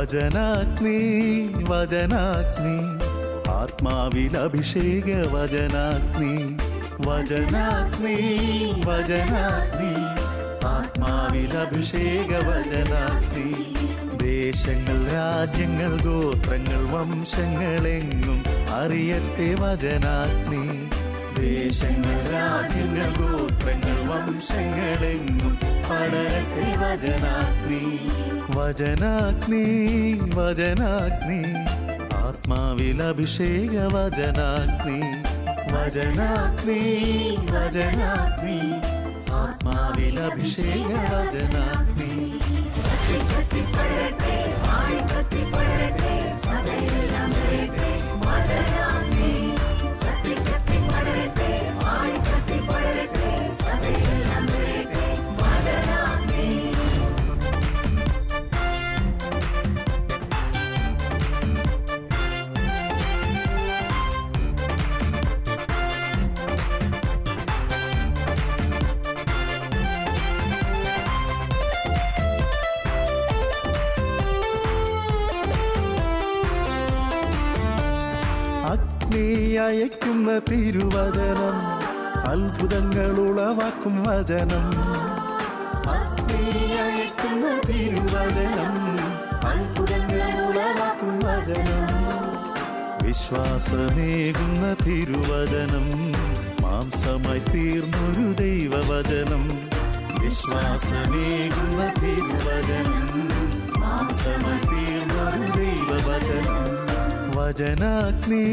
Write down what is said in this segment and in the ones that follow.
വചനാഗ്നി വചനാഗ്നി ആത്മാവിൽ അഭിഷേക വചനാഗ്നി വചനാഗ്നി വചനാഗ്നി ആത്മാവിൽ അഭിഷേക വചനാഗ്നി ദേശങ്ങൾ രാജ്യങ്ങൾ ഗോത്രങ്ങൾ വംശങ്ങളെങ്ങും അറിയട്ടെ വചനാഗ്നി ദേശങ്ങൾ രാജ്യങ്ങൾ ഗോത്രങ്ങൾ വംശങ്ങളെങ്ങും പടരട്ടെ വചനാഗ്നി വചനാഗ്നി വചനാഗ്നി ആത്മാവിൽ അഭിഷേക വചനാഗ്നി വചനാഗ്നി വചനാഗ്നി ആത്മാവിൽ അഭിഷേക വചനാഗ്നി അഗ്നി അയക്കുന്ന തിരുവചനം അത്ഭുതങ്ങൾ ഉളവാക്കും വചനം അഗ്നി അയക്കുന്ന തിരുവചനം അത്ഭുതങ്ങൾ ഉളവാക്കും വചനം വിശ്വാസമേകുന്ന തിരുവചനം മാംസമായി തീർന്നൊരു ദൈവവചനം വിശ്വാസമേകുന്ന തിരുവചനം മാംസമായി തീർന്നൊരു ദൈവവചനം വചനാഗ്നി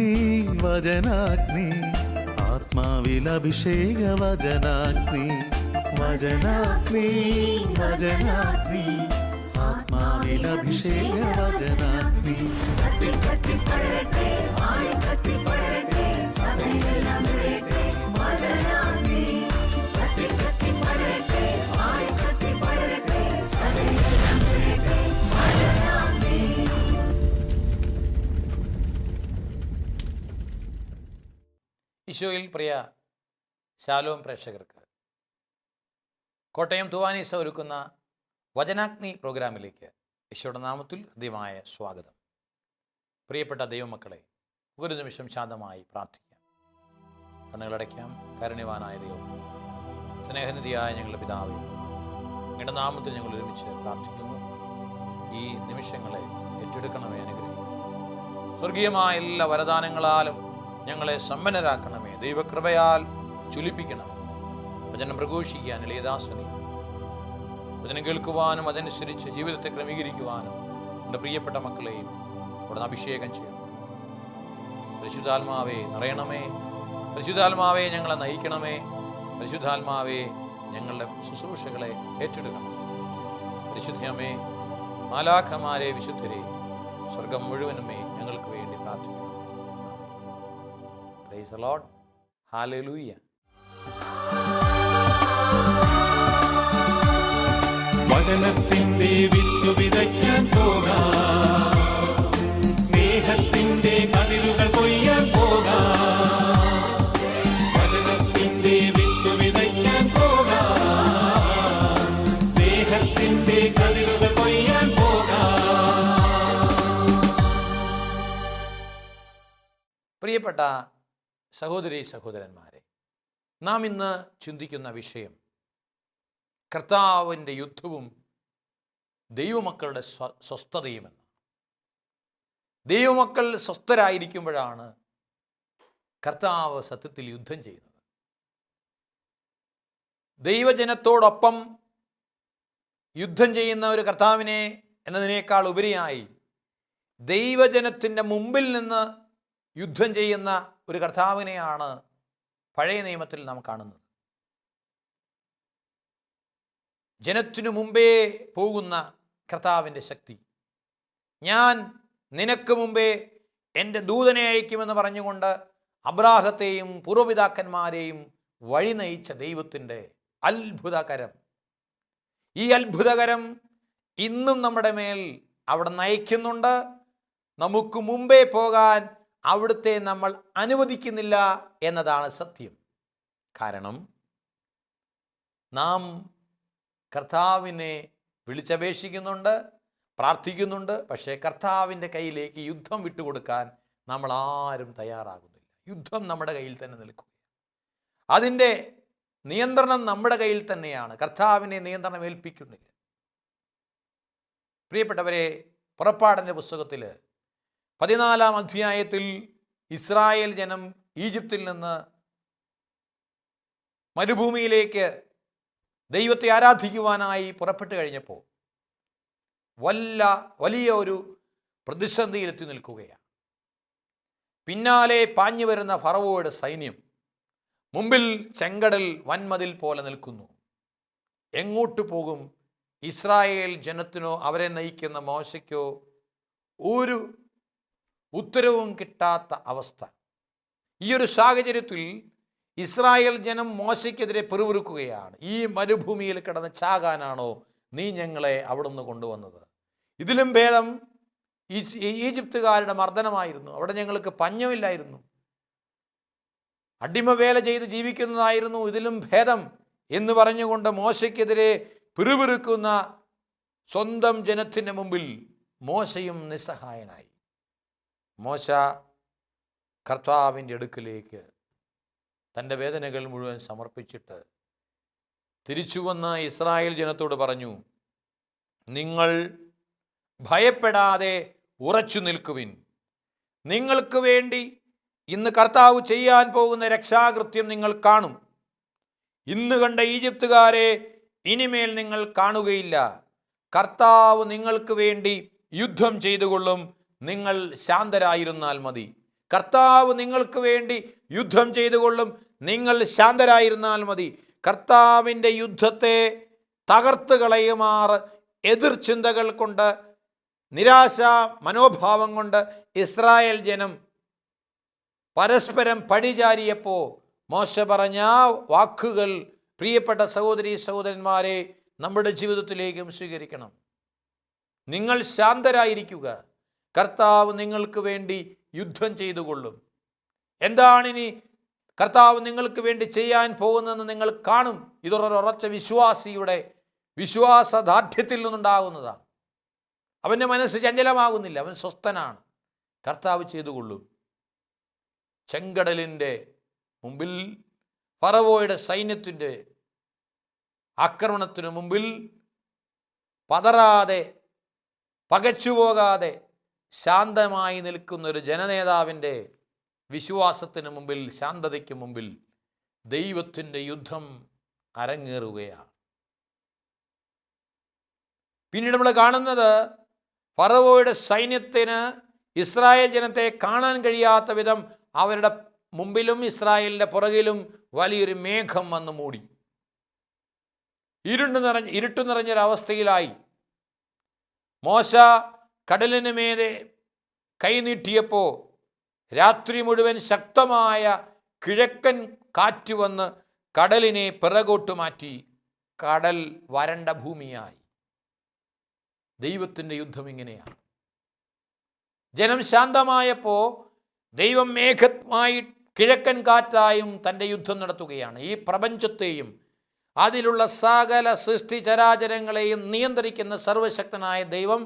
വചനാഗ്നി ആത്മാവിൽ അഭിഷേക വചനാഗ്നി വചനാഗ്നി വചനാഗ്നി ആത്മാവിൽ അഭിഷേക വചനാഗ്നി ഈശോയിൽ പ്രിയ ശാലോം പ്രേക്ഷകർക്ക് കോട്ടയം തൂവാനീസ ഒരുക്കുന്ന വചനാഗ്നി പ്രോഗ്രാമിലേക്ക് ഈശോയുടെ നാമത്തിൽ ഹൃദ്യമായ സ്വാഗതം. പ്രിയപ്പെട്ട ദൈവമക്കളെ, ഒരു നിമിഷം ശാന്തമായി പ്രാർത്ഥിക്കാം. കണ്ണുകളടയ്ക്കാം. കാരുണ്യവാനായ ദൈവമേ, സ്നേഹനിധിയായ ഞങ്ങളുടെ പിതാവേ, നിങ്ങളുടെ നാമത്തിൽ ഞങ്ങൾ ഒരുമിച്ച് പ്രാർത്ഥിക്കുന്നു. ഈ നിമിഷങ്ങളെ ഏറ്റെടുക്കണമേ, അനുഗ്രഹിക്കണം. സ്വർഗീയമായ എല്ലാ വരദാനങ്ങളാലും ഞങ്ങളെ സമ്പന്നരാക്കണമേ. ദൈവകൃപയാൽ ചുലിപ്പിക്കണമേ. വചനം പ്രഘോഷിക്കാൻ എളിയദാസനെ വചനം കേൾക്കുവാനും അതനുസരിച്ച് ജീവിതത്തെ ക്രമീകരിക്കുവാനും എൻ്റെ പ്രിയപ്പെട്ട മക്കളെയും അവിടുന്ന് അഭിഷേകം ചെയ്യണം. പരിശുദ്ധാത്മാവേ നിറയണമേ. പരിശുദ്ധാത്മാവേ ഞങ്ങളെ നയിക്കണമേ. പരിശുദ്ധാത്മാവേ ഞങ്ങളുടെ ശുശ്രൂഷകളെ ഏറ്റെടുക്കണം. പരിശുദ്ധമേ, മാലാഖമാരെ, വിശുദ്ധരെ, സ്വർഗം മുഴുവനുമേ ഞങ്ങൾക്ക് വേണ്ടി പ്രാർത്ഥിക്കണം. Praise the Lord. Hallelujah. വചനത്തിന്റെ വിത്ത് വിതയ്ക്കാൻ പോകാം, സ്നേഹത്തിന്റെ കതിരുകൾ കൊയ്യാൻ പോകാം. വചനത്തിന്റെ വിത്ത് വിതയ്ക്കാൻ പോകാം, സ്നേഹത്തിന്റെ കതിരുകൾ കൊയ്യാൻ പോകാം. പ്രിയപ്പെട്ട സഹോദരീ സഹോദരന്മാരെ, നാം ഇന്ന് ചിന്തിക്കുന്ന വിഷയം കർത്താവിൻ്റെ യുദ്ധവും ദൈവമക്കളുടെ സ്വസ്ഥതയുമെന്ന്. ദൈവമക്കൾ സ്വസ്ഥരായിരിക്കുമ്പോഴാണ് കർത്താവ് സത്യത്തിൽ യുദ്ധം ചെയ്യുന്നത്. ദൈവജനത്തോടൊപ്പം യുദ്ധം ചെയ്യുന്ന ഒരു കർത്താവിനെ എന്നതിനേക്കാൾ ഉപരിയായി ദൈവജനത്തിൻ്റെ മുമ്പിൽ നിന്ന് യുദ്ധം ചെയ്യുന്ന ഒരു കർത്താവിനെയാണ് പഴയ നിയമത്തിൽ നാം കാണുന്നത്. ജനത്തിനു മുമ്പേ പോകുന്ന കർത്താവിൻ്റെ ശക്തി. ഞാൻ നിനക്ക് മുമ്പേ എൻ്റെ ദൂതനെ അയക്കുമെന്ന് പറഞ്ഞുകൊണ്ട് അബ്രാഹത്തെയും പൂർവ്വപിതാക്കന്മാരെയും വഴി നയിച്ച ദൈവത്തിൻ്റെ അത്ഭുതകരം. ഈ അത്ഭുതകരം ഇന്നും നമ്മുടെ മേൽ അവിടെ നയിക്കുന്നുണ്ട്. നമുക്ക് മുമ്പേ പോകാൻ അവിടുത്തെ നമ്മൾ അനുവദിക്കുന്നില്ല എന്നതാണ് സത്യം. കാരണം നാം കർത്താവിനെ വിളിച്ചപേക്ഷിക്കുന്നുണ്ട്, പ്രാർത്ഥിക്കുന്നുണ്ട്. പക്ഷേ കർത്താവിൻ്റെ കയ്യിലേക്ക് യുദ്ധം വിട്ടുകൊടുക്കാൻ നമ്മൾ ആരും തയ്യാറാകുന്നില്ല. യുദ്ധം നമ്മുടെ കയ്യിൽ തന്നെ നിൽക്കുക. അതിൻ്റെ നിയന്ത്രണം നമ്മുടെ കയ്യിൽ തന്നെയാണ്. കർത്താവിനെ നിയന്ത്രണം ഏൽപ്പിക്കുന്നില്ല. പ്രിയപ്പെട്ടവരെ, പുറപ്പാടിൻ്റെ പുസ്തകത്തിൽ 14-ാം അധ്യായത്തിൽ ഇസ്രായേൽ ജനം ഈജിപ്തിൽ നിന്ന് മരുഭൂമിയിലേക്ക് ദൈവത്തെ ആരാധിക്കുവാനായി പുറപ്പെട്ടു കഴിഞ്ഞപ്പോൾ വലിയ ഒരു പ്രതിസന്ധിയിലെത്തി നിൽക്കുകയാണ്. പിന്നാലെ പാഞ്ഞു വരുന്ന ഫറവോയുടെ സൈന്യം, മുമ്പിൽ ചെങ്കടൽ വൻമതിൽ പോലെ നിൽക്കുന്നു. എങ്ങോട്ട് പോകും? ഇസ്രായേൽ ജനത്തിനോ അവരെ നയിക്കുന്ന മോശയ്ക്കോ ഒരു ഉത്തരവും കിട്ടാത്ത അവസ്ഥ. ഈ ഒരു സാഹചര്യത്തിൽ ഇസ്രായേൽ ജനം മോശയ്ക്കെതിരെ പിറുപിറുക്കുകയാണ്. ഈ മരുഭൂമിയിൽ കിടന്ന് ചാകാനാണോ നീ ഞങ്ങളെ അവിടുന്ന് കൊണ്ടുവന്നത്? ഇതിലും ഭേദം ഈജിപ്തുകാരുടെ മർദ്ദനമായിരുന്നു. അവിടെ ഞങ്ങൾക്ക് പഞ്ഞമില്ലായിരുന്നു, അടിമവേല ചെയ്ത് ജീവിക്കുന്നതായിരുന്നു ഇതിലും ഭേദം എന്ന് പറഞ്ഞുകൊണ്ട് മോശയ്ക്കെതിരെ പിറുപിറുക്കുന്ന സ്വന്തം ജനത്തിൻ്റെ മുമ്പിൽ മോശയും നിസ്സഹായനായി. മോശ കർത്താവിൻ്റെ അടുക്കിലേക്ക് തൻ്റെ വേദനകൾ മുഴുവൻ സമർപ്പിച്ചിട്ട് തിരിച്ചു വന്ന ഇസ്രായേൽ ജനത്തോട് പറഞ്ഞു, നിങ്ങൾ ഭയപ്പെടാതെ ഉറച്ചു നിൽക്കുവിൻ. നിങ്ങൾക്ക് വേണ്ടി ഇന്ന് കർത്താവ് ചെയ്യാൻ പോകുന്ന രക്ഷാകൃത്യം നിങ്ങൾ കാണും. ഇന്ന് കണ്ട ഈജിപ്തുകാരെ ഇനിമേൽ നിങ്ങൾ കാണുകയില്ല. കർത്താവ് നിങ്ങൾക്ക് വേണ്ടി യുദ്ധം ചെയ്തുകൊള്ളും. നിങ്ങൾ ശാന്തരായിരുന്നാൽ മതി. കർത്താവ് നിങ്ങൾക്ക് വേണ്ടി യുദ്ധം ചെയ്തുകൊള്ളും. നിങ്ങൾ ശാന്തരായിരുന്നാൽ മതി. കർത്താവിൻ്റെ യുദ്ധത്തെ തകർത്ത് കളയുമാറ് എതിർ ചിന്തകൾ കൊണ്ട്, നിരാശ മനോഭാവം കൊണ്ട് ഇസ്രായേൽ ജനം പരസ്പരം പഴിചാരിയപ്പോൾ മോശ പറഞ്ഞ വാക്കുകൾ പ്രിയപ്പെട്ട സഹോദരീ സഹോദരന്മാരെ നമ്മുടെ ജീവിതത്തിലേക്കും സ്വീകരിക്കണം. നിങ്ങൾ ശാന്തരായിരിക്കുക. കർത്താവ് നിങ്ങൾക്ക് വേണ്ടി യുദ്ധം ചെയ്തുകൊള്ളും. എന്താണിനി കർത്താവ് നിങ്ങൾക്ക് വേണ്ടി ചെയ്യാൻ പോകുന്നതെന്ന് നിങ്ങൾ കാണും. ഇതൊരു ഉറച്ച വിശ്വാസിയുടെ വിശ്വാസദാർഢ്യത്തിൽ നിന്നുണ്ടാകുന്നതാണ്. അവൻ്റെ മനസ്സ് ചഞ്ചലമാകുന്നില്ല, അവൻ സ്വസ്ഥനാണ്. കർത്താവ് ചെയ്തുകൊള്ളും. ചെങ്കടലിൻ്റെ മുമ്പിൽ, ഫറവോയുടെ സൈന്യത്തിൻ്റെ ആക്രമണത്തിനു മുമ്പിൽ പതറാതെ, പകച്ചുപോകാതെ ശാന്തമായി നിൽക്കുന്ന ഒരു ജനനേതാവിൻ്റെ വിശ്വാസത്തിന് മുമ്പിൽ, ശാന്തതയ്ക്ക് മുമ്പിൽ ദൈവത്തിൻ്റെ യുദ്ധം അരങ്ങേറുകയാണ്. പിന്നീട് നമ്മൾ കാണുന്നത് ഫറവോയുടെ സൈന്യത്തിന് ഇസ്രായേൽ ജനത്തെ കാണാൻ കഴിയാത്ത വിധം അവരുടെ മുമ്പിലും ഇസ്രായേലിൻ്റെ പുറകിലും വലിയൊരു മേഘം വന്ന് മൂടി. ഇരുട്ട് നിറഞ്ഞൊരവസ്ഥയിലായി. മോശ കടലിന് മേലെ കൈനീട്ടിയപ്പോൾ രാത്രി മുഴുവൻ ശക്തമായ കിഴക്കൻ കാറ്റ് വന്ന് കടലിനെ പിറകോട്ട് മാറ്റി. കടൽ വരണ്ട ഭൂമിയായി. ദൈവത്തിൻ്റെ യുദ്ധം ഇങ്ങനെയാണ്. ജനം ശാന്തമായപ്പോൾ ദൈവം മേഘമായി കിഴക്കൻ കാറ്റായും തൻ്റെ യുദ്ധം നടത്തുകയാണ്. ഈ പ്രപഞ്ചത്തെയും അതിലുള്ള സകല സൃഷ്ടി ചരാചരങ്ങളെയും നിയന്ത്രിക്കുന്ന സർവശക്തനായ ദൈവം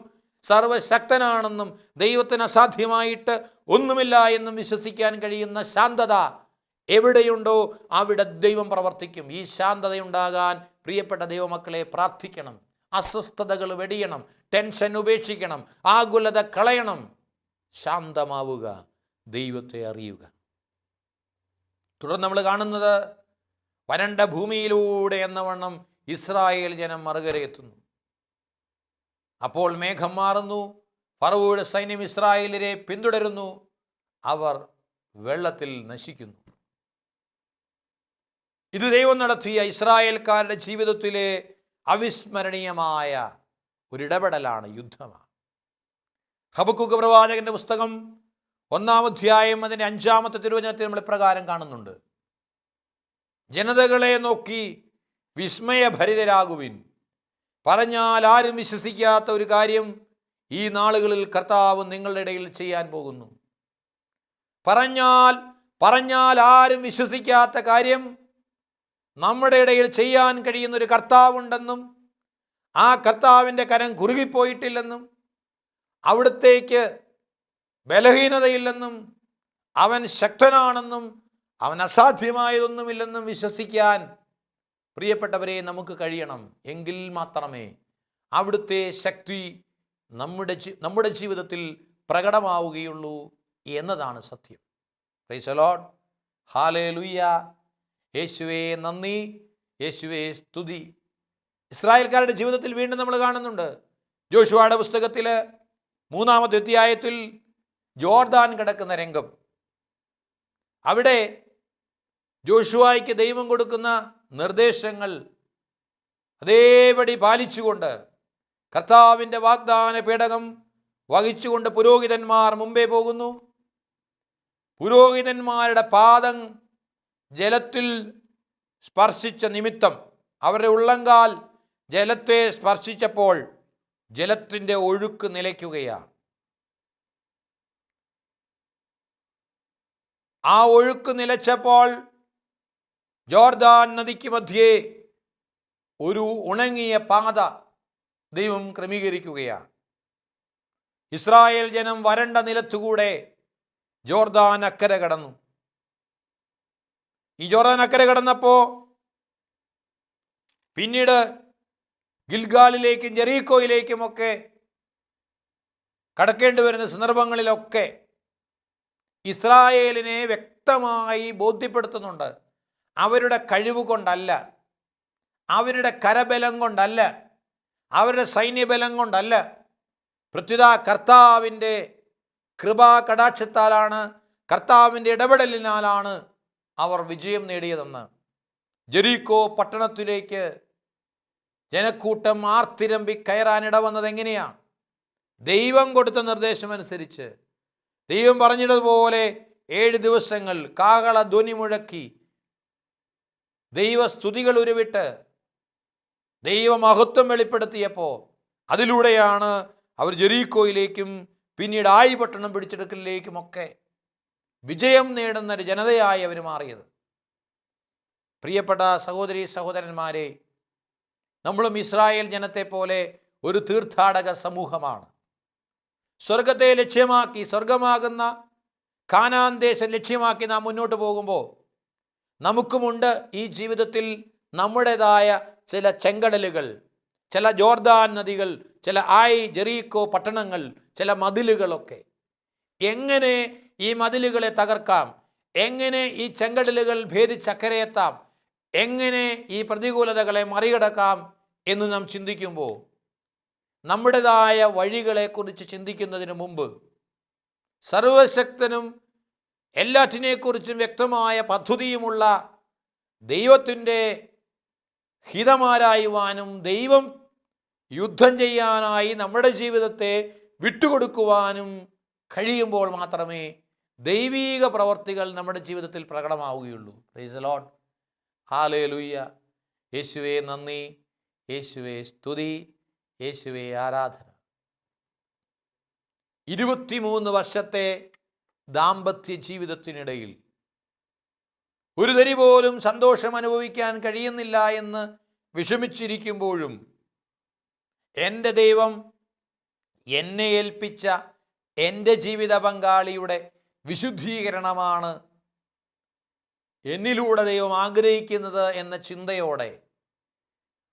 സർവശക്തനാണെന്നും ദൈവത്തിന് അസാധ്യമായിട്ട് ഒന്നുമില്ല എന്നും വിശ്വസിക്കാൻ കഴിയുന്ന ശാന്തത എവിടെയുണ്ടോ അവിടെ ദൈവം പ്രവർത്തിക്കും. ഈ ശാന്തതയുണ്ടാകാൻ പ്രിയപ്പെട്ട ദൈവമക്കളെ പ്രാർത്ഥിക്കണം. അസ്വസ്ഥതകൾ വെടിയണം, ടെൻഷൻ ഉപേക്ഷിക്കണം, ആകുലത കളയണം. ശാന്തമാവുക, ദൈവത്തെ അറിയുക. തുടർന്ന് നമ്മൾ കാണുന്നത് വരണ്ട ഭൂമിയിലൂടെ എന്നവണ്ണം ഇസ്രായേൽ ജനം മറുകരയെത്തുന്നു. അപ്പോൾ മേഘം മാറുന്നു. ഫറവോയുടെ സൈന്യം ഇസ്രായേലിനെ പിന്തുടരുന്നു. അവർ വെള്ളത്തിൽ നശിക്കുന്നു. ഇത് ദൈവം നടത്തിയ ഇസ്രായേൽക്കാരുടെ ജീവിതത്തിലെ അവിസ്മരണീയമായ ഒരിടപെടലാണ്, യുദ്ധമാണ്. ഹബക്കൂക്ക് പ്രവാചകന്റെ പുസ്തകം 1-ാം അധ്യായം അതിൻ്റെ 5-ാമത്തെ തിരുവചനത്തിൽ നമ്മൾ ഇപ്രകാരം കാണുന്നുണ്ട്: ജനതകളെ നോക്കി വിസ്മയഭരിതരാകുവിൻ. പറഞ്ഞാൽ ആരും വിശ്വസിക്കാത്ത ഒരു കാര്യം ഈ നാളുകളിൽ കർത്താവ് നിങ്ങളുടെ ഇടയിൽ ചെയ്യാൻ പോകുന്നു. പറഞ്ഞാൽ ആരും വിശ്വസിക്കാത്ത കാര്യം നമ്മുടെ ഇടയിൽ ചെയ്യാൻ കഴിയുന്നൊരു കർത്താവുണ്ടെന്നും ആ കർത്താവിൻ്റെ കരം കുറുകിപ്പോയിട്ടില്ലെന്നും അവിടുത്തേക്ക് ബലഹീനതയില്ലെന്നും അവൻ ശക്തനാണെന്നും അവൻ അസാധ്യമായതൊന്നുമില്ലെന്നും വിശ്വസിക്കാൻ പ്രിയപ്പെട്ടവരെ നമുക്ക് കഴിയണം. എങ്കിൽ മാത്രമേ അവിടുത്തെ ശക്തി നമ്മുടെ ജീവിതത്തിൽ പ്രകടമാവുകയുള്ളൂ എന്നതാണ് സത്യം. Price the lord. ഹല്ലേലൂയ. യേശുവേ നന്ദി, യേശുവേ സ്തുതി. ഇസ്രായേൽക്കാരുടെ ജീവിതത്തിൽ വീണ്ടും നമ്മൾ കാണുന്നുണ്ട്. ജോഷുവയുടെ പുസ്തകത്തിൽ 3-ാമത്തെ അധ്യായത്തിൽ യോർദാൻ കിടക്കുന്ന രംഗം. അവിടെ ജോഷുവയ്ക്ക് ദൈവം കൊടുക്കുന്ന നിർദ്ദേശങ്ങൾ അതേപടി പാലിച്ചുകൊണ്ട് കർത്താവിൻ്റെ വാഗ്ദാന പേടകം വഹിച്ചുകൊണ്ട് പുരോഹിതന്മാർ മുമ്പേ പോകുന്നു. പുരോഹിതന്മാരുടെ പാദം ജലത്തിൽ സ്പർശിച്ച നിമിത്തം അവരുടെ ഉള്ളങ്കാൽ ജലത്തെ സ്പർശിച്ചപ്പോൾ ജലത്തിൻ്റെ ഒഴുക്ക് നിലയ്ക്കുകയാണ്. ആ ഒഴുക്ക് നിലച്ചപ്പോൾ യോർദാൻ നദിക്ക് മധ്യേ ഒരു ഉണങ്ങിയ പാത ദൈവം ക്രമീകരിക്കുകയാണ്. ഇസ്രായേൽ ജനം വരണ്ട നിലത്തുകൂടെ യോർദാൻ അക്കരെ കടന്നു. ഈ യോർദാൻ അക്കരെ കടന്നപ്പോൾ പിന്നീട് ഗിൽഗാലിലേക്കും ജെറീക്കോയിലേക്കുമൊക്കെ കടക്കേണ്ടി വരുന്ന സന്ദർഭങ്ങളിലൊക്കെ ഇസ്രായേലിനെ വ്യക്തമായി ബോധ്യപ്പെടുത്തുന്നുണ്ട്. അവരുടെ കഴിവ് കൊണ്ടല്ല, അവരുടെ കരബലം കൊണ്ടല്ല, അവരുടെ സൈന്യബലം കൊണ്ടല്ല, പ്രത്യുത കർത്താവിൻ്റെ കൃപാ കടാക്ഷത്താലാണ്, കർത്താവിൻ്റെ ഇടപെടലിനാലാണ് അവർ വിജയം നേടിയതെന്ന്. ജെറീക്കോ പട്ടണത്തിലേക്ക് ജനക്കൂട്ടം ആർത്തിരമ്പി കയറാനിട വന്നത് എങ്ങനെയാണ്? ദൈവം കൊടുത്ത നിർദ്ദേശമനുസരിച്ച്. ദൈവം പറഞ്ഞതുപോലെ 7 ദിവസങ്ങൾ കാഹള ധ്വനി മുഴക്കി ദൈവസ്തുതികൾ ഉരുവിട്ട് ദൈവമഹത്വം വെളിപ്പെടുത്തിയപ്പോൾ അതിലൂടെയാണ് അവർ ജെറീക്കോയിലേക്കും പിന്നീട് ആയി പട്ടണം പിടിച്ചെടുക്കലിലേക്കുമൊക്കെ വിജയം നേടുന്ന ഒരു ജനതയായി അവർ മാറിയത്. പ്രിയപ്പെട്ട സഹോദരീ സഹോദരന്മാരെ, നമ്മളും ഇസ്രായേൽ ജനത്തെ പോലെ ഒരു തീർത്ഥാടക സമൂഹമാണ്. സ്വർഗത്തെ ലക്ഷ്യമാക്കി, സ്വർഗമാകുന്ന കാനാൻ ദേശം ലക്ഷ്യമാക്കി നാം മുന്നോട്ട് പോകുമ്പോൾ നമുക്കുമുണ്ട് ഈ ജീവിതത്തിൽ നമ്മുടേതായ ചില ചെങ്കടലുകൾ, ചില ജോർദാൻ നദികൾ, ചില ജെറീക്കോ പട്ടണങ്ങൾ, ചില മതിലുകളൊക്കെ. എങ്ങനെ ഈ മതിലുകളെ തകർക്കാം, എങ്ങനെ ഈ ചെങ്കടലുകൾ ഭേദിച്ചക്കരയെത്താം, എങ്ങനെ ഈ പ്രതികൂലതകളെ മറികടക്കാം എന്ന് നാം ചിന്തിക്കുമ്പോൾ നമ്മുടേതായ വഴികളെക്കുറിച്ച് ചിന്തിക്കുന്നതിന് മുമ്പ് സർവശക്തനും എല്ലാറ്റിനെക്കുറിച്ചും വ്യക്തമായ പദ്ധതിയുമുള്ള ദൈവത്തിൻ്റെ ഹിതമാരായുവാനും ദൈവം യുദ്ധം ചെയ്യാനായി നമ്മുടെ ജീവിതത്തെ വിട്ടുകൊടുക്കുവാനും കഴിയുമ്പോൾ മാത്രമേ ദൈവീക പ്രവർത്തികൾ നമ്മുടെ ജീവിതത്തിൽ പ്രകടമാവുകയുള്ളൂ. Praise the lord. ഹല്ലേലൂയ. യേശുവേ നന്ദി, യേശുവേ സ്തുതി, യേശുവേ ആരാധന. 23 വർഷത്തെ ദാമ്പത്യ ജീവിതത്തിനിടയിൽ ഒരു തരി പോലും സന്തോഷം അനുഭവിക്കാൻ കഴിയുന്നില്ല എന്ന് വിഷമിച്ചിരിക്കുമ്പോഴും എൻ്റെ ദൈവം എന്നെ ഏൽപ്പിച്ച എൻ്റെ ജീവിത പങ്കാളിയുടെ വിശുദ്ധീകരണമാണ് എന്നിലൂടെ ദൈവം ആഗ്രഹിക്കുന്നത് എന്ന ചിന്തയോടെ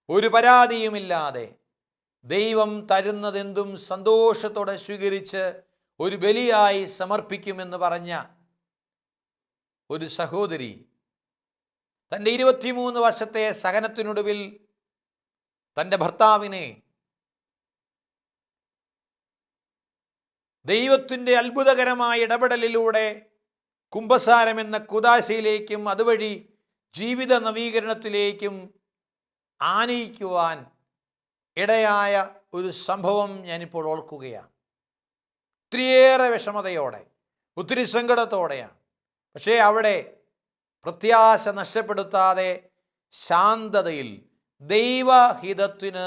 ഒരു പരാതിയുമില്ലാതെ ദൈവം തരുന്നതെന്തും സന്തോഷത്തോടെ സ്വീകരിച്ച് ഒരു ബലിയായി സമർപ്പിക്കുമെന്ന് പറഞ്ഞ ഒരു സഹോദരി തൻ്റെ 23 വർഷത്തെ സഹനത്തിനൊടുവിൽ തൻ്റെ ഭർത്താവിനെ ദൈവത്തിൻ്റെ അത്ഭുതകരമായ ഇടപെടലിലൂടെ കുംഭസാരം എന്ന കുദാശയിലേക്കും അതുവഴി ജീവിത നവീകരണത്തിലേക്കും ആനയിക്കുവാൻ ഇടയായ ഒരു സംഭവം ഞാനിപ്പോൾ ഓർക്കുകയാണ്. ഒത്തിരിയേറെ വിഷമതയോടെ, ഒത്തിരി സങ്കടത്തോടെയാണ്. പക്ഷേ അവിടെ പ്രത്യാശ നഷ്ടപ്പെടുത്താതെ ശാന്തതയിൽ ദൈവഹിതത്തിന്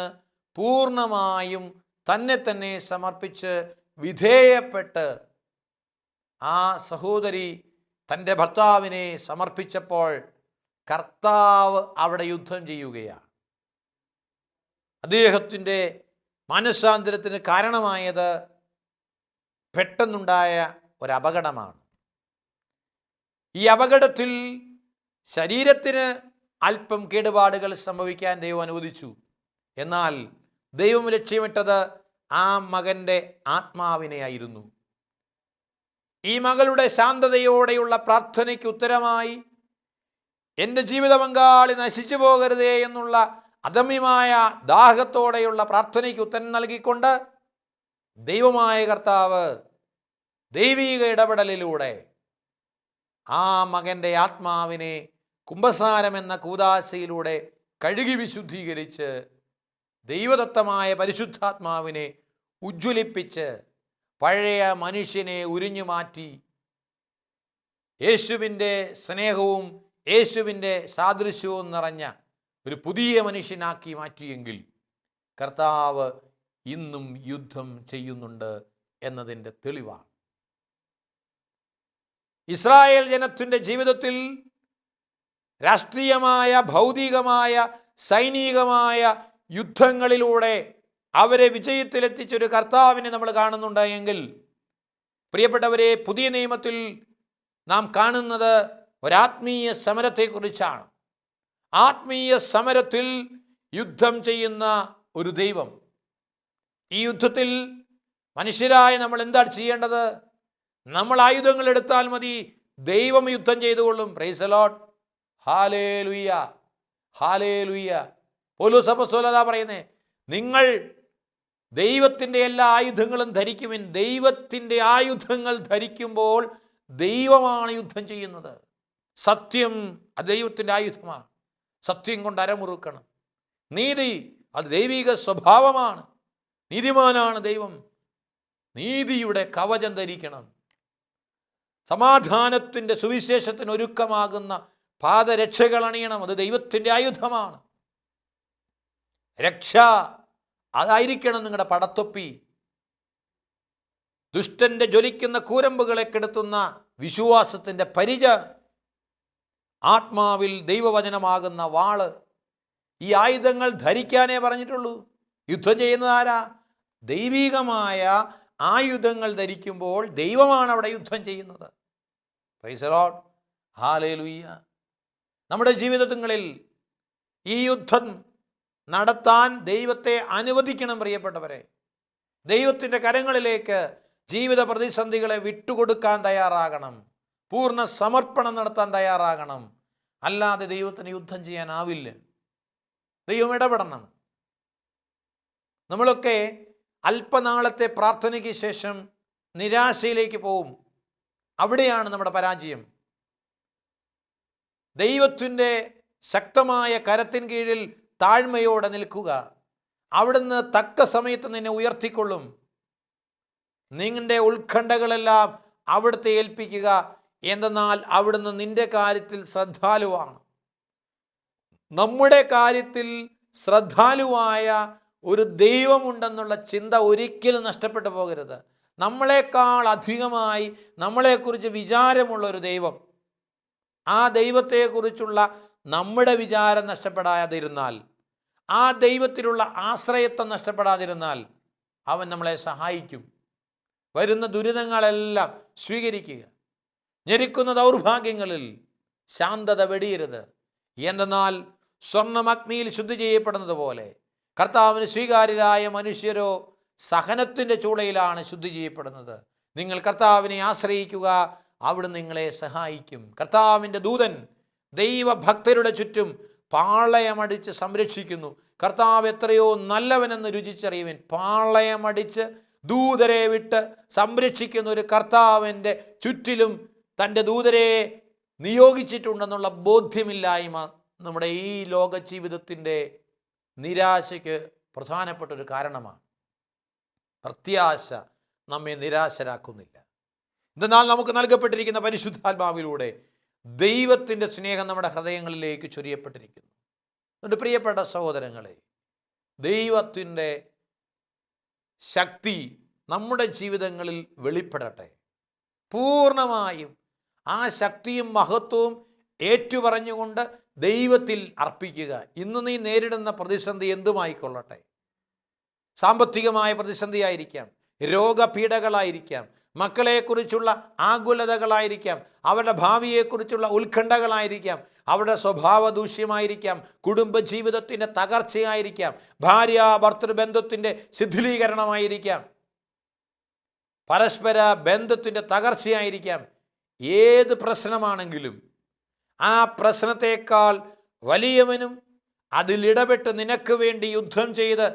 പൂർണ്ണമായും തന്നെ സമർപ്പിച്ച് വിധേയപ്പെട്ട് ആ സഹോദരി തൻ്റെ ഭർത്താവിനെ സമർപ്പിച്ചപ്പോൾ കർത്താവ് അവിടെ യുദ്ധം ചെയ്യുകയാണ്. അദ്ദേഹത്തിൻ്റെ മനസ്സാന്തരത്തിന് കാരണമായത് പെട്ടെന്നുണ്ടായ ഒരപകടമാണ്. ഈ അപകടത്തിൽ ശരീരത്തിന് അല്പം കേടുപാടുകൾ സംഭവിക്കാൻ ദൈവം അനുവദിച്ചു. എന്നാൽ ദൈവം ലക്ഷ്യമിട്ടത് ആ മകൻ്റെ ആത്മാവിനെയായിരുന്നു. ഈ മകളുടെ ശാന്തതയോടെയുള്ള പ്രാർത്ഥനയ്ക്ക് ഉത്തരമായി എൻ്റെ ജീവിത പങ്കാളി നശിച്ചു പോകരുതേ എന്നുള്ള അദമ്യമായ ദാഹത്തോടെയുള്ള പ്രാർത്ഥനയ്ക്ക് ഉത്തരം നൽകിക്കൊണ്ട് ദൈവമായ കർത്താവ് ദൈവിക ഇടപെടലിലൂടെ ആ മകൻ്റെ ആത്മാവിനെ കുംഭസാരം എന്ന കൂദാശയിലൂടെ കഴുകി വിശുദ്ധീകരിച്ച് ദൈവദത്തമായ പരിശുദ്ധാത്മാവിനെ ഉജ്ജ്വലിപ്പിച്ച് പഴയ മനുഷ്യനെ ഉരിഞ്ഞു മാറ്റി യേശുവിൻ്റെ സ്നേഹവും യേശുവിൻ്റെ സാദൃശ്യവും നിറഞ്ഞ ഒരു പുതിയ മനുഷ്യനാക്കി മാറ്റിയെങ്കിൽ കർത്താവ് ഇന്നും യുദ്ധം ചെയ്യുന്നുണ്ട് എന്നതിൻ്റെ തെളിവാണ്. ഇസ്രായേൽ ജനത്തിൻ്റെ ജീവിതത്തിൽ രാഷ്ട്രീയമായ, ഭൗതികമായ, സൈനികമായ യുദ്ധങ്ങളിലൂടെ അവരെ വിജയത്തിലെത്തിച്ചൊരു കർത്താവിനെ നമ്മൾ കാണുന്നുണ്ട് എങ്കിൽ, പ്രിയപ്പെട്ടവരെ, പുതിയ നിയമത്തിൽ നാം കാണുന്നത് ഒരാത്മീയ സമരത്തെക്കുറിച്ചാണ്. ആത്മീയ സമരത്തിൽ യുദ്ധം ചെയ്യുന്ന ഒരു ദൈവം. ഈ യുദ്ധത്തിൽ മനുഷ്യരായ നമ്മൾ എന്താണ് ചെയ്യേണ്ടത്? നമ്മൾ ആയുധങ്ങൾ എടുത്താൽ മതി, ദൈവം യുദ്ധം ചെയ്തുകൊള്ളും. Praise the lord. ഹല്ലേലൂയ, ഹല്ലേലൂയ. പൗലോസ് അപ്പോസ്തലൻ അതാ പറയുന്നേ, നിങ്ങൾ ദൈവത്തിൻ്റെ എല്ലാ ആയുധങ്ങളും ധരിക്കുവിൻ. ദൈവത്തിൻ്റെ ആയുധങ്ങൾ ധരിക്കുമ്പോൾ ദൈവമാണ് യുദ്ധം ചെയ്യുന്നത്. സത്യം അത് ദൈവത്തിൻ്റെ ആയുധമാണ്. സത്യം കൊണ്ട് അരമുറുക്കണം. നീതി അത് ദൈവിക സ്വഭാവമാണ്. നീതിമാനാണ് ദൈവം. നീതിയുടെ കവചം ധരിക്കണം. സമാധാനത്തിൻ്റെ സുവിശേഷത്തിന് ഒരുക്കമാകുന്ന പാദരക്ഷകൾ അണിയണം. അത് ദൈവത്തിൻ്റെ ആയുധമാണ്. രക്ഷ അതായിരിക്കണം നിങ്ങളുടെ പടത്തൊപ്പി. ദുഷ്ടന്റെ ജ്വലിക്കുന്ന കൂരമ്പുകളെ കെടുത്തുന്ന വിശ്വാസത്തിൻ്റെ പരിച, ആത്മാവിൽ ദൈവവചനമാകുന്ന വാള്, ഈ ആയുധങ്ങൾ ധരിക്കാനേ പറഞ്ഞിട്ടുള്ളൂ. യുദ്ധം ചെയ്യുന്നത് ആരാ? ദൈവികമായ ആയുധങ്ങൾ ധരിക്കുമ്പോൾ ദൈവമാണ് അവിടെ യുദ്ധം ചെയ്യുന്നത്. Price the lord. ഹല്ലേലൂയ. നമ്മുടെ ജീവിതങ്ങളിൽ ഈ യുദ്ധം നടത്താൻ ദൈവത്തെ അനുവദിക്കണം. പ്രിയപ്പെട്ടവരെ, ദൈവത്തിൻ്റെ കരങ്ങളിലേക്ക് ജീവിത പ്രതിസന്ധികളെ വിട്ടുകൊടുക്കാൻ തയ്യാറാകണം. പൂർണ്ണ സമർപ്പണം നടത്താൻ തയ്യാറാകണം. അല്ലാതെ ദൈവത്തിന് യുദ്ധം ചെയ്യാനാവില്ല. ദൈവം ഇടപെടണം. നമ്മളൊക്കെ അല്പനാളത്തെ പ്രാർത്ഥനയ്ക്ക് ശേഷം നിരാശയിലേക്ക് പോവും. അവിടെയാണ് നമ്മുടെ പരാജയം. ദൈവത്തിൻ്റെ ശക്തമായ കരത്തിൻ കീഴിൽ താഴ്മയോടെ നിൽക്കുക. അവിടുന്ന് തക്ക സമയത്ത് നിന്നെ ഉയർത്തിക്കൊള്ളും. നിങ്ങളുടെ ഉത്കണ്ഠകളെല്ലാം അവിടുത്തെ ഏൽപ്പിക്കുക. എന്തെന്നാൽ അവിടുന്ന് നിന്റെ കാര്യത്തിൽ ശ്രദ്ധാലുവാണ്. നമ്മുടെ കാര്യത്തിൽ ശ്രദ്ധാലുവായ ഒരു ദൈവമുണ്ടെന്നുള്ള ചിന്ത ഒരിക്കലും നഷ്ടപ്പെട്ടു പോകരുത്. നമ്മളെക്കാൾ അധികമായി നമ്മളെക്കുറിച്ച് വിചാരമുള്ള ഒരു ദൈവം. ആ ദൈവത്തെക്കുറിച്ചുള്ള നമ്മുടെ വിചാരം നഷ്ടപ്പെടാതിരുന്നാൽ, ആ ദൈവത്തിലുള്ള ആശ്രയത്വം നഷ്ടപ്പെടാതിരുന്നാൽ അവൻ നമ്മളെ സഹായിക്കും. വരുന്ന ദുരിതങ്ങളെല്ലാം സ്വീകരിക്കുക. ഞെരുക്കുന്ന ദൗർഭാഗ്യങ്ങളിൽ ശാന്തത വെടിയരുത്. എന്തെന്നാൽ സ്വർണം അഗ്നിയിൽ ശുദ്ധി ചെയ്യപ്പെടുന്നത് പോലെ കർത്താവിന് സ്വീകാര്യരായ മനുഷ്യരോ സഹനത്തിൻ്റെ ചൂളയിലാണ് ശുദ്ധി ചെയ്യപ്പെടുന്നത്. നിങ്ങൾ കർത്താവിനെ ആശ്രയിക്കുക, അവിടുന്ന് നിങ്ങളെ സഹായിക്കും. കർത്താവിൻ്റെ ദൂതൻ ദൈവഭക്തരുടെ ചുറ്റും പാളയമടിച്ച് സംരക്ഷിക്കുന്നു. കർത്താവ് എത്രയോ നല്ലവനെന്ന് രുചിച്ചറിയുവിൻ. പാളയമടിച്ച് ദൂതരെ വിട്ട് സംരക്ഷിക്കുന്ന ഒരു കർത്താവിൻ്റെ ചുറ്റിലും തൻ്റെ ദൂതരെ നിയോഗിച്ചിട്ടുണ്ടെന്നുള്ള ബോധ്യമില്ലായ്മ നമ്മുടെ ഈ ലോക ജീവിതത്തിൻ്റെ നിരാശയ്ക്ക് പ്രധാനപ്പെട്ടൊരു കാരണമാണ്. പ്രത്യാശ നമ്മെ നിരാശരാക്കുന്നില്ല. എന്നാൽ നമുക്ക് നൽകപ്പെട്ടിരിക്കുന്ന പരിശുദ്ധാത്മാവിലൂടെ ദൈവത്തിൻ്റെ സ്നേഹം നമ്മുടെ ഹൃദയങ്ങളിലേക്ക് ചൊരിയപ്പെട്ടിരിക്കുന്നു. അതുകൊണ്ട് പ്രിയപ്പെട്ട സഹോദരങ്ങളെ, ദൈവത്തിൻ്റെ ശക്തി നമ്മുടെ ജീവിതങ്ങളിൽ വെളിപ്പെടട്ടെ. പൂർണ്ണമായും ആ ശക്തിയും മഹത്വവും ഏറ്റുപറഞ്ഞുകൊണ്ട് ദൈവത്തിൽ അർപ്പിക്കുക. ഇന്ന് നീ നേരിടുന്ന പ്രതിസന്ധി എന്തുമായിക്കൊള്ളട്ടെ. സാമ്പത്തികമായ പ്രതിസന്ധിയായിരിക്കാം, രോഗപീഠകളായിരിക്കാം, മക്കളെക്കുറിച്ചുള്ള ആകുലതകളായിരിക്കാം, അവരുടെ ഭാവിയെക്കുറിച്ചുള്ള ഉത്കണ്ഠകളായിരിക്കാം, അവരുടെ സ്വഭാവ ദൂഷ്യമായിരിക്കാം, കുടുംബജീവിതത്തിൻ്റെ തകർച്ചയായിരിക്കാം, ഭാര്യ ഭർത്തൃബന്ധത്തിൻ്റെ ശിഥിലീകരണമായിരിക്കാം, പരസ്പര ബന്ധത്തിൻ്റെ തകർച്ചയായിരിക്കാം. ഏത് പ്രശ്നമാണെങ്കിലും ആ പ്രശ്നത്തേക്കാൾ വലിയവനും അതിലിടപെട്ട് നിനക്ക് വേണ്ടി യുദ്ധം ചെയ്ത്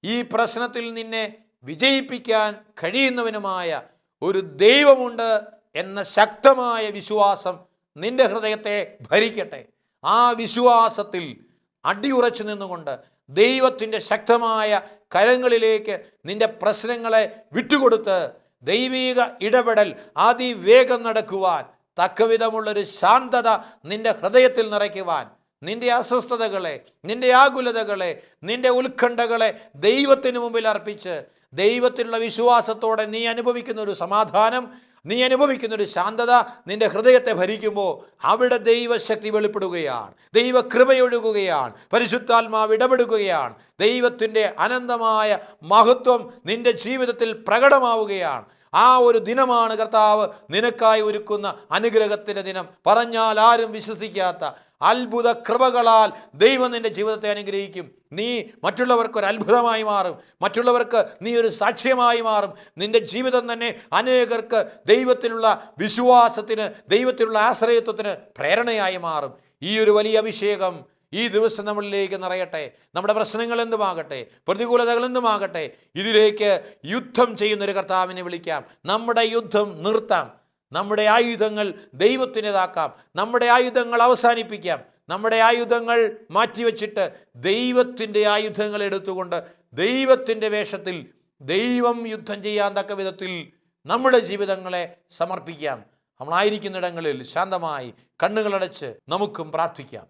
ഈ പ്രശ്നത്തിൽ നിന്നെ വിജയിപ്പിക്കാൻ കഴിയുന്നവനുമായ ഒരു ദൈവമുണ്ട് എന്ന ശക്തമായ വിശ്വാസം നിന്റെ ഹൃദയത്തെ ഭരിക്കട്ടെ. ആ വിശ്വാസത്തിൽ അടിയുറച്ചു നിന്നുകൊണ്ട് ദൈവത്തിൻ്റെ ശക്തമായ കരങ്ങളിലേക്ക് നിന്റെ പ്രശ്നങ്ങളെ വിട്ടുകൊടുത്ത് ദൈവിക ഇടപെടൽ അതിവേഗം നടക്കുവാൻ തക്കവിധമുള്ളൊരു ശാന്തത നിന്റെ ഹൃദയത്തിൽ നിറയ്ക്കുവാൻ, നിന്റെ അസ്വസ്ഥതകളെ, നിന്റെ ആകുലതകളെ, നിന്റെ ഉത്കണ്ഠകളെ ദൈവത്തിന് മുമ്പിൽ അർപ്പിച്ച് ദൈവത്തിലുള്ള വിശ്വാസത്തോടെ നീ അനുഭവിക്കുന്ന ഒരു സമാധാനം, നീ അനുഭവിക്കുന്ന ഒരു ശാന്തത നിന്റെ ഹൃദയത്തെ ഭരിക്കുമ്പോൾ അവിടെ ദൈവശക്തി വെളിപ്പെടുകയാണ്, ദൈവകൃപയൊഴുകുകയാണ്, പരിശുദ്ധാത്മാവ് ഇടപെടുകയാണ്, ദൈവത്തിൻ്റെ അനന്തമായ മഹത്വം നിന്റെ ജീവിതത്തിൽ പ്രകടമാവുകയാണ്. ആ ഒരു ദിനമാണ് കർത്താവ് നിനക്കായി ഒരുക്കുന്ന അനുഗ്രഹത്തിൻ്റെ ദിനം. പറഞ്ഞാൽ ആരും വിശ്വസിക്കാത്ത അത്ഭുത കൃപകളാൽ ദൈവം നിന്റെ ജീവിതത്തെ അനുഗ്രഹിക്കും. നീ മറ്റുള്ളവർക്കൊരു അത്ഭുതമായി മാറും, മറ്റുള്ളവർക്ക് നീ ഒരു സാക്ഷ്യമായി മാറും. നിന്റെ ജീവിതം തന്നെ അനേകർക്ക് ദൈവത്തിലുള്ള വിശ്വാസത്തിന്, ദൈവത്തിലുള്ള ആശ്രയത്വത്തിന് പ്രേരണയായി മാറും. ഈ ഒരു വലിയ അഭിഷേകം ഈ ദിവസം നമ്മളിലേക്ക് നിറയട്ടെ. നമ്മുടെ പ്രശ്നങ്ങൾ എന്തുമാകട്ടെ, പ്രതികൂലതകൾ എന്തുമാകട്ടെ, ഇതിലേക്ക് യുദ്ധം ചെയ്യുന്നൊരു കർത്താവിനെ വിളിക്കാം. നമ്മുടെ യുദ്ധം നിർത്താം, നമ്മുടെ ആയുധങ്ങൾ ദൈവത്തിൻ്റെതാക്കാം, നമ്മുടെ ആയുധങ്ങൾ അവസാനിപ്പിക്കാം, നമ്മുടെ ആയുധങ്ങൾ മാറ്റിവെച്ചിട്ട് ദൈവത്തിൻ്റെ ആയുധങ്ങൾ എടുത്തുകൊണ്ട് ദൈവത്തിൻ്റെ വേഷത്തിൽ ദൈവം യുദ്ധം ചെയ്യാൻ തക്ക വിധത്തിൽ നമ്മുടെ ജീവിതങ്ങളെ സമർപ്പിക്കാം. നമ്മളായിരിക്കുന്നിടങ്ങളിൽ ശാന്തമായി കണ്ണുകളടച്ച് നമുക്കും പ്രാർത്ഥിക്കാം.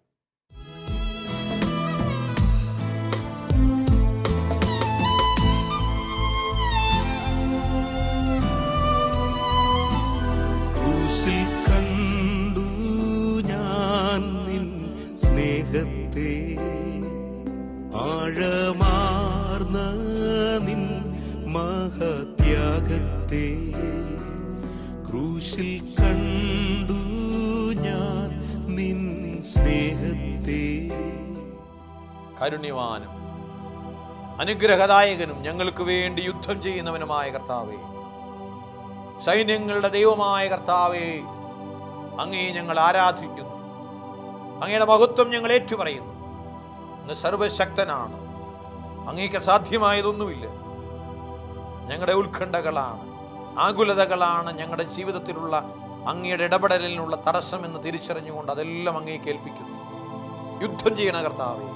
കണ്ടു ഞാൻ നിൻ സ്നേഹത്തെ, ആഴമാർന്ന നിൻ മഹത്യാഗത്തെ. ക്രൂശിൽ കണ്ടു ഞാൻ നിൻ സ്നേഹത്തെ. കാരുണ്യവാനും അനുഗ്രഹദായകനും ഞങ്ങൾക്ക് വേണ്ടി യുദ്ധം ചെയ്യുന്നവനുമായ കർത്താവേ, സൈന്യങ്ങളുടെ ദൈവമായ കർത്താവേ, അങ്ങേ ഞങ്ങൾ ആരാധിക്കുന്നു. അങ്ങയുടെ മഹത്വം ഞങ്ങൾ ഏറ്റുപറയുന്നു. അങ്ങ് സർവശക്തനാണ്, അങ്ങേക്ക് അസാധ്യമായതൊന്നുമില്ല. ഞങ്ങളുടെ ഉത്കണ്ഠകളാണ്, ആകുലതകളാണ് ഞങ്ങളുടെ ജീവിതത്തിലുള്ള അങ്ങയുടെ ഇടപെടലിനുള്ള തടസ്സമെന്ന് തിരിച്ചറിഞ്ഞുകൊണ്ട് അതെല്ലാം അങ്ങേക്ക് ഏൽപ്പിക്കുന്നു. യുദ്ധം ചെയ്യണ കർത്താവേ,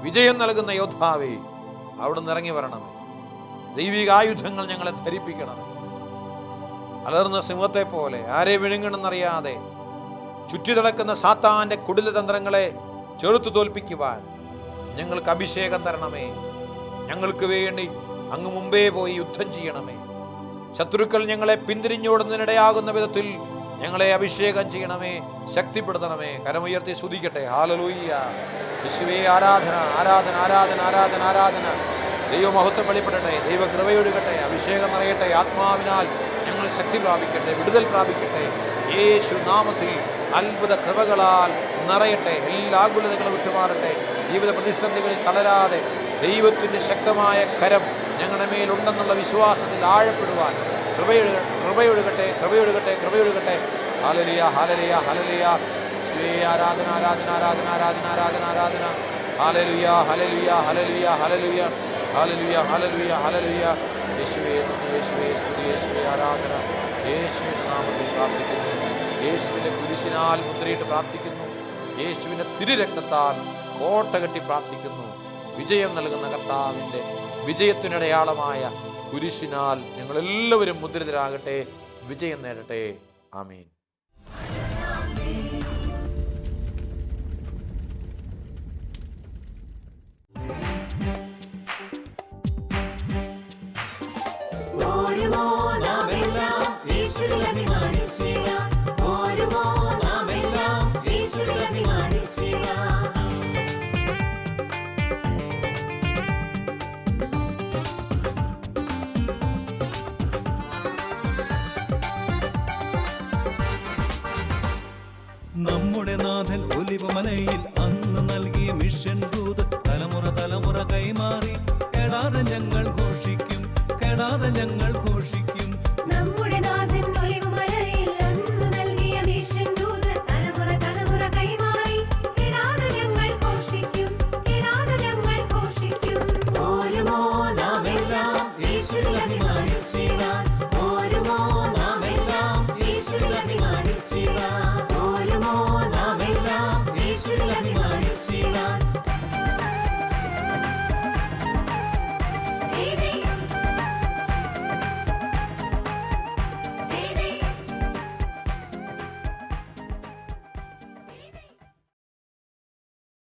വിജയം നൽകുന്ന യോദ്ധാവേ, അവിടുന്ന് ഇറങ്ങി വരണമേ. ദൈവികായുധങ്ങൾ ഞങ്ങളെ ധരിപ്പിക്കണമേ. അലർന്ന സിംഹത്തെ പോലെ ആരെ വിഴുങ്ങണമെന്നറിയാതെ ചുറ്റി നടക്കുന്ന സാത്താന്റെ കുടിലതന്ത്രങ്ങളെ ചെറുത്തു തോൽപ്പിക്കുവാൻ ഞങ്ങൾക്ക് അഭിഷേകം തരണമേ. ഞങ്ങൾക്ക് വേണ്ടി അങ്ങ് മുമ്പേ പോയി യുദ്ധം ചെയ്യണമേ. ശത്രുക്കൾ ഞങ്ങളെ പിന്തിരിഞ്ഞോടുന്നതിനിടയാകുന്ന വിധത്തിൽ ഞങ്ങളെ അഭിഷേകം ചെയ്യണമേ, ശക്തിപ്പെടുത്തണമേ. കരമുയർത്തി സ്തുതിക്കട്ടെ. ഹല്ലേലൂയ. യേശുവേ, ആരാധന, ആരാധന, ആരാധന, ആരാധന, ആരാധന. ദൈവമഹത്വം വെളിപ്പെടട്ടെ, ദൈവകൃപയൊഴുകട്ടെ, അഭിഷേകം നിറയട്ടെ. ആത്മാവിനാൽ ഞങ്ങൾ ശക്തി പ്രാപിക്കട്ടെ, വിടുതൽ പ്രാപിക്കട്ടെ. യേശു നാമത്തിൽ അത്ഭുത കൃപകളാൽ നിറയട്ടെ. എല്ലാ ആകുലതകളും വിട്ടുമാറട്ടെ. ജീവിത പ്രതിസന്ധികളിൽ തളരാതെ ദൈവത്തിൻ്റെ ശക്തമായ കരം ഞങ്ങളുടെ മേലുണ്ടെന്നുള്ള വിശ്വാസത്തിൽ ആഴപ്പെടുവാൻ കൃപയൊഴുകട്ടെ, കൃപയൊഴുകട്ടെ, കൃപയൊഴുകട്ടെ. ഹല്ലേലൂയ, ഹല്ലേലൂയ, ഹല്ലേലൂയ. ശ്രീ ആരാധന, ആരാധന, ആരാധന, ആരാധന, ആരാധന, ആരാധന. ഹല്ലേലൂയ, ഹല്ലേലൂയ, ഹല്ലേലൂയ, ഹല്ലേലൂയ, ഹല്ലേലൂയ, ഹല്ലേലൂയ, ഹല്ലേലൂയ. യേശുവേ നന്ദി, യേശുവേ സ്തുതി, യേശുവേ ആരാധന. യേശുവിൻ്റെ നാമത്തിൽ പ്രാർത്ഥിക്കുന്നു. യേശുവിൻ്റെ കുരിശിനാൽ മുദ്രയിട്ട് പ്രാർത്ഥിക്കുന്നു. യേശുവിൻ്റെ തിരുരക്തത്താൽ കോട്ട കെട്ടി പ്രാർത്ഥിക്കുന്നു. വിജയം നൽകുന്ന കർത്താവിൻ്റെ വിജയത്തിനടയാളമായ കുരിശിനാൽ ഞങ്ങളെല്ലാവരും മുദ്രിതരാകട്ടെ, വിജയം നേടട്ടെ. ആമീൻ. നമ്മുടെ നാഥൻ ഒലിവുമലയിൽ അന്ന് നൽകിയ മിഷൻ